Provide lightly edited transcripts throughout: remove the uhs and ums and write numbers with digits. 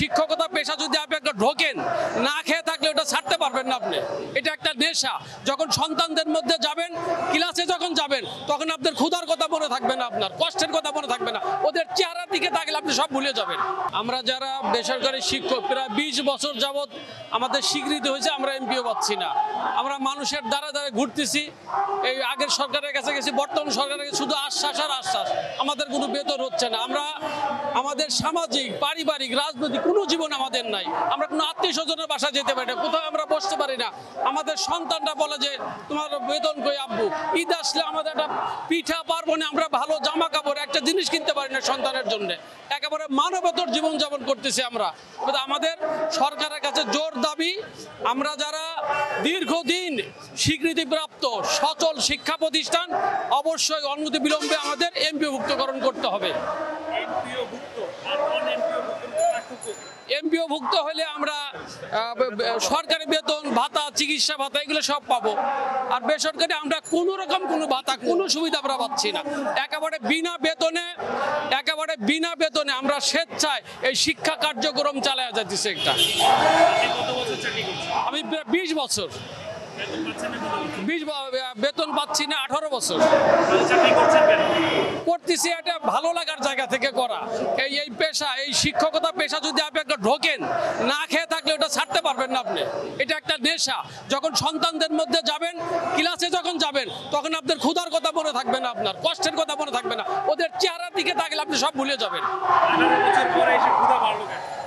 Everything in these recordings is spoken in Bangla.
শিক্ষকতা পেশা যদি আপনি একটা ঢোকেন, না খেয়ে থাকলে ওটা ছাড়তে পারবেন না আপনি। এটা একটা নেশা। যখন সন্তানদের মধ্যে যাবেন, ক্লাসে যখন যাবেন, তখন আপনার ক্ষুধার কথা মনে থাকবে না, আপনার কষ্টের কথা মনে থাকবে না, ওদের চেহারার দিকে তাকালে আপনি সব ভুলে যাবেন। আমরা যারা বেসরকারি শিক্ষক প্রায় 20 বছর যাবৎ আমাদের স্বীকৃতি হয়েছে, আমরা এমপিও পাচ্ছি না। আমরা মানুষের দ্বারা দ্বারা ঘুরতেছি, এই আগের সরকারের কাছে গেছি, বর্তমান সরকারের কাছে শুধু আশ্বাস আর আশ্বাস, আমাদের কোনো বেতন হচ্ছে না। আমরা আমাদের সামাজিক, পারিবারিক, রাজনৈতিক কোনো জীবন আমাদের নাই। আমরা কোনো আত্মীয় স্বজনের বাসা যেতে পারি না, কোথাও আমরা বসতে পারি না। আমাদের সন্তানরা বলে যে তোমার বেতন কই আব্বু? ঈদ আসলে আমাদের একটা পিঠা পার্বণে আমরা ভালো জামা কাপড় একটা জিনিস কিনতে পারি না সন্তানের জন্য। একেবারে মানবতর জীবনযাপন করতেছি আমরা। আমাদের সরকারের কাছে জোর দাবি, আমরা যারা দীর্ঘদিন স্বীকৃতিপ্রাপ্ত সচল শিক্ষা প্রতিষ্ঠান, অবশ্যই অনুমতি বিলম্বে আমাদের এমপিওভুক্তকরণ করতে হবে। এমপিওভুক্ত হলে আমরা সরকারি বেতন, ভাতা, চিকিৎসা ভাতা এগুলো সব পাবো। আর বেসরকারি আমরা কোনো রকম কোনো ভাতা, কোনো সুবিধা আমরা পাচ্ছি না। একেবারে বিনা বেতনে আমরা স্বেচ্ছায় এই শিক্ষা কার্যক্রম চালায়া যাচ্ছি। একটা আমি 20 বছর বেতন পাচ্ছি না, 18 বছর করতেছি। এটা ভালো লাগার জায়গা থেকে করা। এই পেশা, এই শিক্ষকতা পেশা যদি আপনি একটা ঢোকেন, না খেয়ে থাকলে ওটা ছাড়তে পারবেন না আপনি। এটা একটা নেশা। যখন সন্তানদের মধ্যে যাবেন, ক্লাসে যখন যাবেন, তখন আপনার ক্ষুধার কথা মনে থাকবে না, আপনার কষ্টের কথা মনে থাকবে না, ওদের চেহারার দিকে তাকালে আপনি সব ভুলে যাবেন।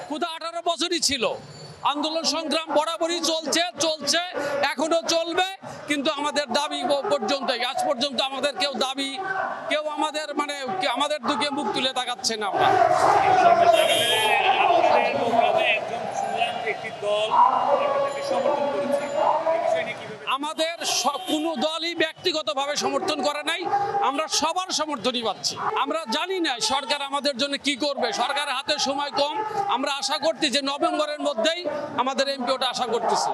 ক্ষুধা 18 বছরই ছিল। আন্দোলন সংগ্রাম বরাবরই চলছে, এখনো চলবে। কিন্তু আমাদের দাবি পর্যন্ত, আজ পর্যন্ত আমাদের কেউ আমাদের দিকে মুখ তুলে তাকাচ্ছে না। আমরা আমাদের কোনো দলই ব্যক্তিগতভাবে সমর্থন করে নাই, আমরা সবার সমর্থনই পাচ্ছি। আমরা জানি না সরকার আমাদের জন্য কি করবে, সরকারের হাতে সময় কম। আমরা আশা করছি যে নভেম্বরের মধ্যেই আমাদের এমপিওটা আশা করতেছি।